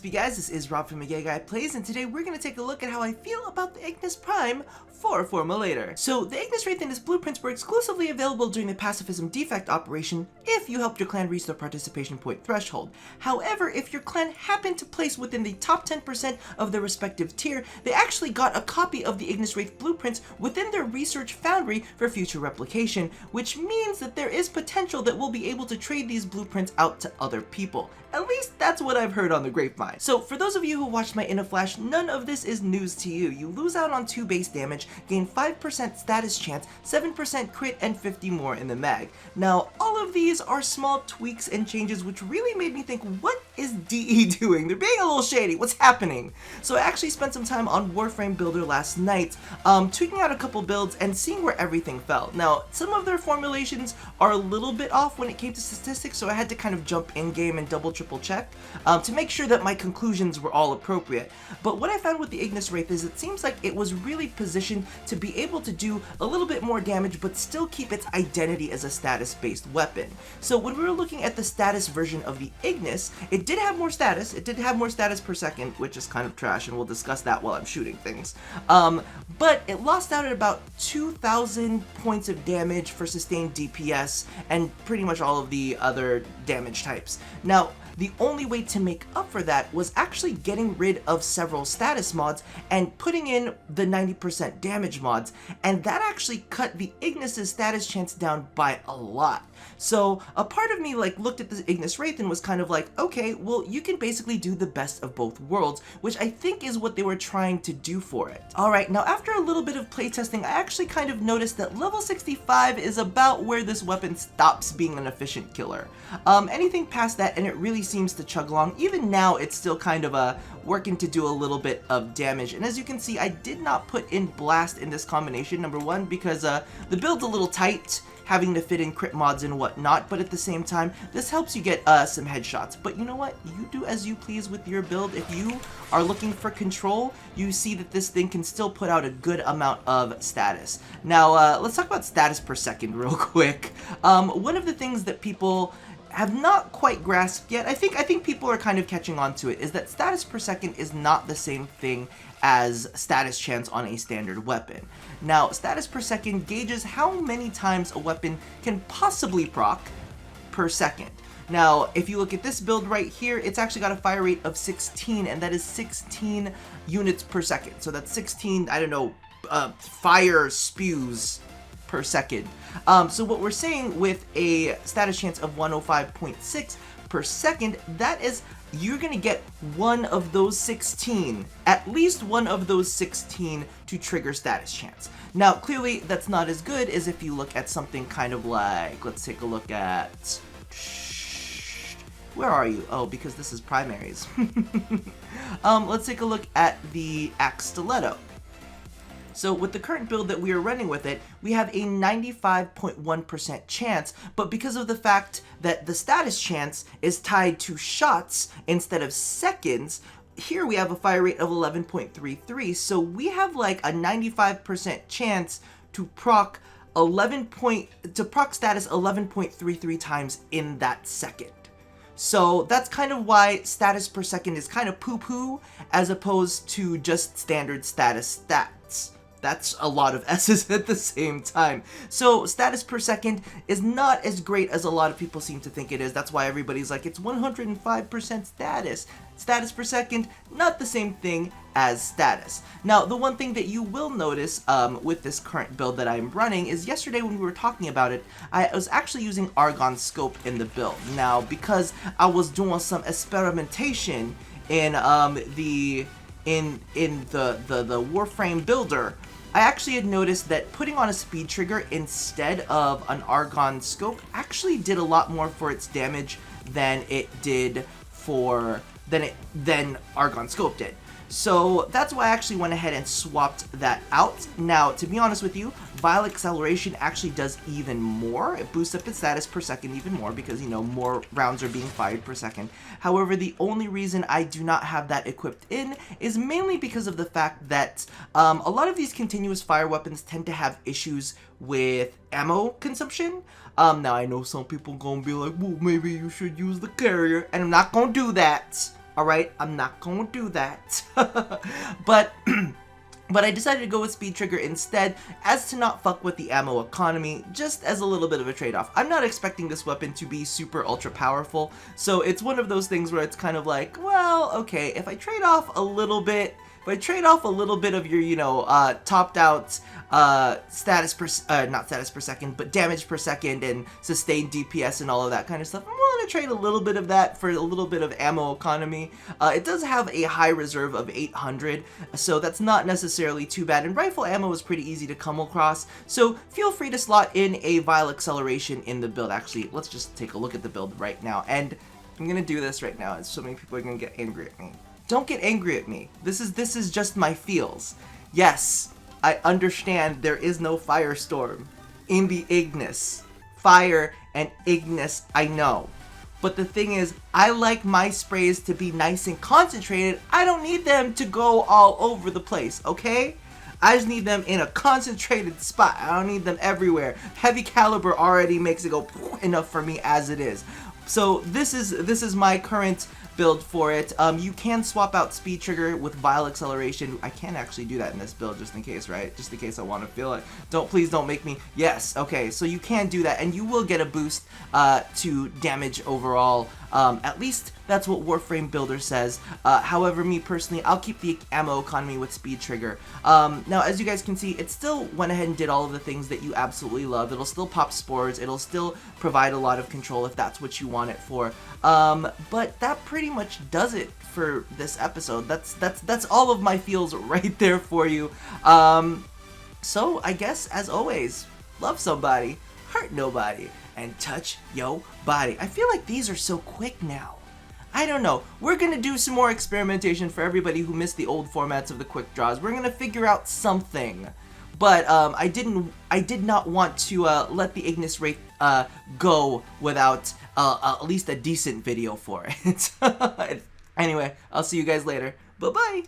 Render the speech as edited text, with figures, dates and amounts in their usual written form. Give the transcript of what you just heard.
up, you guys? This is Rob from Guy Plays, and today we're going to take a look at how I feel about the Ignis Prime for Forma later. So, the Ignis Wraith and his blueprints were exclusively available during the Pacifist Defect Operation if you helped your clan reach the participation point threshold. However, if your clan happened to place within the top 10% of their respective tier, they actually got a copy of the Ignis Wraith blueprints within their research foundry for future replication, which means that there is potential that we'll be able to trade these blueprints out to other people. At least that's what I've heard on the grapevine. So for those of you who watched my In a Flash, none of this is news to you. You lose out on 2 base damage, gain 5% status chance, 7% crit, and 50 more in the mag. Now, all of these are small tweaks and changes which really made me think, what is DE doing? They're being a little shady. What's happening? So I actually spent some time on Warframe Builder last night, tweaking out a couple builds and seeing where everything fell. Now, some of their formulations are a little bit off when it came to statistics, so I had to kind of jump in game and triple check to make sure that my conclusions were all appropriate. But what I found with the Ignis Wraith is it seems like it was really positioned to be able to do a little bit more damage but still keep its identity as a status-based weapon. So when we were looking at the status version of the Ignis, it did have more status. It did have more status per second, which is kind of trash, and we'll discuss that while I'm shooting things. But it lost out at about 2,000 points of damage for sustained DPS and pretty much all of the other damage types. Now, the only way to make up for that was actually getting rid of several status mods and putting in the 90% damage mods, and that actually cut the Ignis' status chance down by a lot. So a part of me looked at the Ignis Wraith and was kind of like, okay, well, you can basically do the best of both worlds, which I think is what they were trying to do for it. Alright, now after a little bit of playtesting, I actually kind of noticed that level 65 is about where this weapon stops being an efficient killer. Anything past that and it really seems to chug along. Even now, it's still kind of working to do a little bit of damage. And as you can see, I did not put in Blast in this combination, number one, because the build's a little tight, having to fit in crit mods and whatnot, but at the same time, this helps you get some headshots. But you know what? You do as you please with your build. If you are looking for control, you see that this thing can still put out a good amount of status. Now, let's talk about status per second real quick. One of the things that people have not quite grasped yet, I think people are kind of catching on to it, is that status per second is not the same thing as status chance on a standard weapon. Now, status per second gauges how many times a weapon can possibly proc per second. Now, if you look at this build right here, it's actually got a fire rate of 16, and that is 16 units per second. So that's 16, I don't know, fire spews per second. So what we're saying with a status chance of 105.6 per second, that is, you're gonna get one of those 16, at least one of those 16 to trigger status chance. Now, clearly that's not as good as if you look at something kind of like, let's take a look at, where are you? Oh, because this is primaries. Let's take a look at the Axe Stiletto. So with the current build that we are running with it, we have a 95.1% chance, but because of the fact that the status chance is tied to shots instead of seconds, here we have a fire rate of 11.33, so we have like a 95% chance to proc status 11.33 times in that second. So that's kind of why status per second is kind of poo-poo as opposed to just standard status stats. That's a lot of S's at the same time. So status per second is not as great as a lot of people seem to think it is. That's why everybody's like, it's 105% status. Status per second, not the same thing as status. Now, the one thing that you will notice with this current build that I'm running is yesterday when we were talking about it, I was actually using Argon Scope in the build. Now, because I was doing some experimentation in the Warframe builder, I actually had noticed that putting on a speed trigger instead of an Argon Scope actually did a lot more for its damage than it did than Argon Scope did. So that's why I actually went ahead and swapped that out. Now, to be honest with you, Vile Acceleration actually does even more. It boosts up its status per second even more because, you know, more rounds are being fired per second. However, the only reason I do not have that equipped in is mainly because of the fact that a lot of these continuous fire weapons tend to have issues with ammo consumption. Now, I know some people gonna be like, well, maybe you should use the carrier, and I'm not gonna do that. Alright, I'm not gonna do that. But I decided to go with speed trigger instead, as to not fuck with the ammo economy, just as a little bit of a trade-off. I'm not expecting this weapon to be super ultra powerful, so it's one of those things where it's kind of like, well, okay, if I trade off a little bit of your, you know, topped out not status per second, but damage per second and sustained DPS and all of that kind of stuff, I'm willing to trade a little bit of that for a little bit of ammo economy. It does have a high reserve of 800, so that's not necessarily too bad, and rifle ammo is pretty easy to come across, so feel free to slot in a vial acceleration in the build. Actually, let's just take a look at the build right now, and I'm gonna do this right now, and so many people are gonna get angry at me. Don't get angry at me. This is just my feels. Yes, I understand there is no firestorm in the Ignis. Fire and Ignis, I know. But the thing is, I like my sprays to be nice and concentrated. I don't need them to go all over the place, okay? I just need them in a concentrated spot. I don't need them everywhere. Heavy caliber already makes it go enough for me as it is. So this is my current build for it. You can swap out speed trigger with vial acceleration. I can actually do that in this build just in case, right? Just in case I want to feel it. Please don't make me. Yes, okay, so you can do that, and you will get a boost to damage overall. At least that's what Warframe Builder says. However, me personally, I'll keep the ammo economy with speed trigger. Now, as you guys can see, it still went ahead and did all of the things that you absolutely love. It'll still pop spores. It'll still provide a lot of control if that's what you want it for. But that pretty much does it for this episode. That's all of my feels right there for you. So I guess, as always, love somebody, hurt nobody, and touch yo body. I feel like these are so quick now. I don't know. We're gonna do some more experimentation for everybody who missed the old formats of the quick draws. We're gonna figure out something. But I did not want to let the Ignis Wraith go without at least a decent video for it. Anyway, I'll see you guys later. Bye-bye.